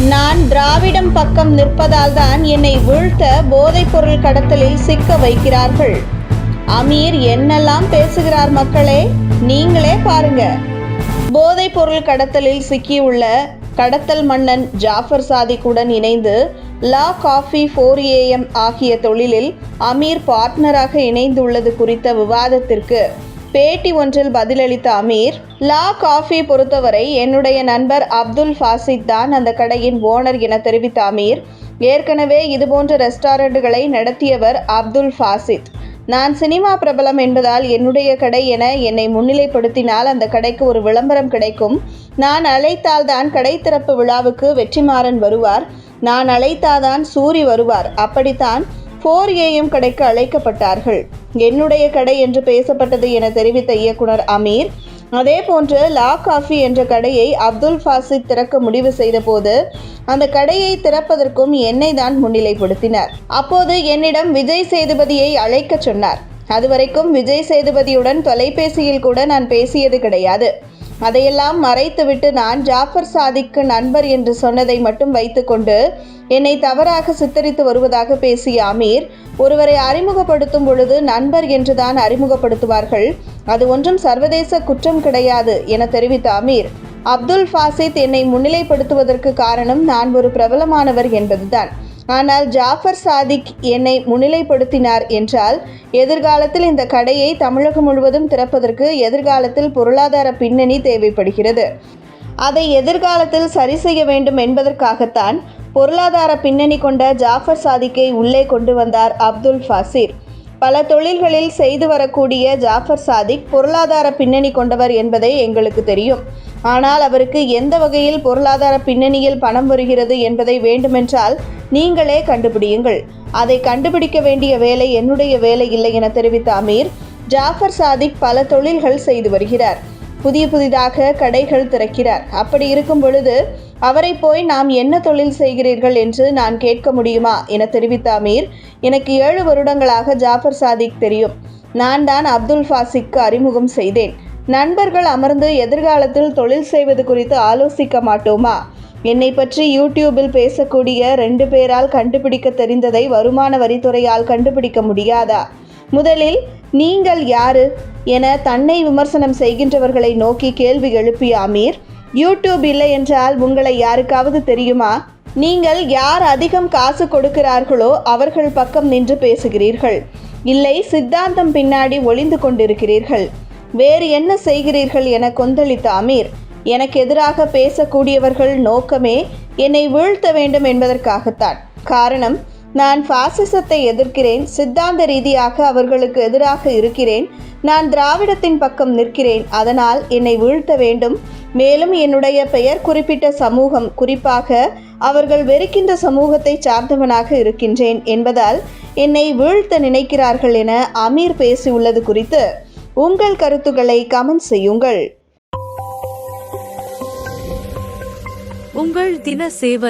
நான் திராவிடம் பக்கம் நிற்பதால் தான் என்னை வீழ்த்த போதைப்பொருள் கடத்தலில் சிக்க வைக்கிறார்கள். அமீர் என்னெல்லாம் பேசுகிறார் மக்களே, நீங்களே பாருங்க. போதைப்பொருள் கடத்தலில் சிக்கியுள்ள கடத்தல் மன்னன் ஜாஃபர் சாதிக்குடன் இணைந்து லா காஃபி 4am ஆகிய தொழிலில் அமீர் பார்ட்னராக இணைந்துள்ளது குறித்த விவாதத்திற்கு பேட்டி ஒன்றில் பதிலளித்த அமீர், லா காஃபி பொறுத்தவரை என்னுடைய நண்பர் அப்துல் ஃபாசித் தான் அந்த கடையின் ஓனர் என தெரிவித்த அமீர், ஏற்கனவே இதுபோன்ற ரெஸ்டாரண்ட்டுகளை நடத்தியவர் அப்துல் ஃபாசித். நான் சினிமா பிரபலம் என்பதால் என்னுடைய கடை என என்னை முன்னிலைப்படுத்தினால் அந்த கடைக்கு ஒரு விளம்பரம் கிடைக்கும். நான் அழைத்தால்தான் கடை திறப்பு விழாவுக்கு வெற்றிமாறன் வருவார், நான் அழைத்தாதான் சூரி வருவார். அப்படித்தான் 4am கடைக்கு அழைக்கப்பட்டார்கள். என்னுடைய கடை என்று பேசப்பட்டது என தெரிவித்த இயக்குனர் அமீர், அதே போன்று லா காஃபி என்ற கடையை அப்துல் ஃபாசித் திறக்க முடிவு செய்த போது அந்த கடையை திறப்பதற்கும் என்னை தான் முன்னிலைப்படுத்தினார். அப்போது என்னிடம் விஜய் சேதுபதியை அழைக்க சொன்னார். அதுவரைக்கும் விஜய் சேதுபதியுடன் தொலைபேசியில் கூட நான் பேசியது கிடையாது. அதையெல்லாம் மறைத்துவிட்டு நான் ஜாஃபர் சாதிக்கு நண்பர் என்று சொன்னதை மட்டும் வைத்துக்கொண்டு என்னை தவறாக சித்தரித்து வருவதாக பேசிய அமீர், ஒருவரை அறிமுகப்படுத்தும் பொழுது நண்பர் என்றுதான் அறிமுகப்படுத்துவார்கள், அது ஒன்றும் சர்வதேச குற்றம் கிடையாது என தெரிவித்த அமீர், அப்துல் ஃபாசித் என்னை முன்னிலைப்படுத்துவதற்கு காரணம் நான் ஒரு பிரபலமானவர் என்பதுதான். ஆனால் ஜாஃபர் சாதிக் என்னை முன்னிலைப்படுத்தினார் என்றால் எதிர்காலத்தில் இந்த கடையை தமிழகம் முழுவதும் திறப்பதற்கு எதிர்காலத்தில் பொருளாதார பின்னணி தேவைப்படுகிறது. அதை எதிர்காலத்தில் சரி செய்ய வேண்டும் என்பதற்காகத்தான் பொருளாதார பின்னணி கொண்ட ஜாஃபர் சாதிக்கை உள்ளே கொண்டு வந்தார் அப்துல் ஃபாசித். பல தொழில்களில் செய்து வரக்கூடிய ஜாஃபர் சாதிக் பொருளாதார பின்னணி கொண்டவர் என்பதை எங்களுக்கு தெரியும். ஆனால் அவருக்கு எந்த வகையில் பொருளாதார பின்னணியில் பணம் வருகிறது என்பதை வேண்டுமென்றால் நீங்களே கண்டுபிடியுங்கள். அதை கண்டுபிடிக்க வேண்டிய வேலை என்னுடைய வேலை இல்லை என தெரிவித்த அமீர், ஜாஃபர் சாதிக் பல தொழில்கள் செய்து வருகிறார், புதிதாக கடைகள் திறக்கிறார். அப்படி இருக்கும் பொழுது அவரை போய் நாம் என்ன தொழில் செய்கிறீர்கள் என்று நான் கேட்க முடியுமா என தெரிவித்த அமீர், எனக்கு 7 வருடங்களாக ஜாஃபர் சாதிக் தெரியும். நான் தான் அப்துல் ஃபாசிக்கு அறிமுகம் செய்தேன். நண்பர்கள் அமர்ந்து எதிர்காலத்தில் தொழில் செய்வது குறித்து ஆலோசிக்க மாட்டோமா? என்னை பற்றி யூடியூபில் பேசக்கூடிய 2 பேரால் கண்டுபிடிக்க தெரிந்ததை வருமான வரித்துறையால் கண்டுபிடிக்க முடியாதா? முதலில் நீங்கள் யாரு என தன்னை விமர்சனம் செய்கின்றவர்களை நோக்கி கேள்வி எழுப்பிய அமீர், யூடியூப் இல்லை என்றால் உங்களை யாருக்காவது தெரியுமா? நீங்கள் யார் அதிகம் காசு கொடுக்கிறார்களோ அவர்கள் பக்கம் நின்று பேசுகிறீர்கள், இல்லை சித்தாந்தம் பின்னாடி ஒளிந்து கொண்டிருக்கிறீர்கள், வேறு என்ன செய்கிறீர்கள் என கொந்தளித்த அமீர், எனக்கு எதிராக பேசக்கூடியவர்கள் நோக்கமே என்னை வீழ்த்த வேண்டும் என்பதற்காகத்தான். காரணம், நான் பாசிசத்தை எதிர்க்கிறேன், சித்தாந்த ரீதியாக அவர்களுக்கு எதிராக இருக்கிறேன், நான் திராவிடத்தின் பக்கம் நிற்கிறேன், அதனால் என்னை வீழ்த்த வேண்டும். மேலும் என்னுடைய பெயர் குறிப்பிட்ட சமூகம், குறிப்பாக அவர்கள் வெறுக்கின்ற சமூகத்தை சார்ந்தவனாக இருக்கின்றேன் என்பதால் என்னை வீழ்த்த நினைக்கிறார்கள் என அமீர் பேசியுள்ளது குறித்து உங்கள் கருத்துக்களை கமெண்ட் செய்யுங்கள். உங்கள் தின சேவல்.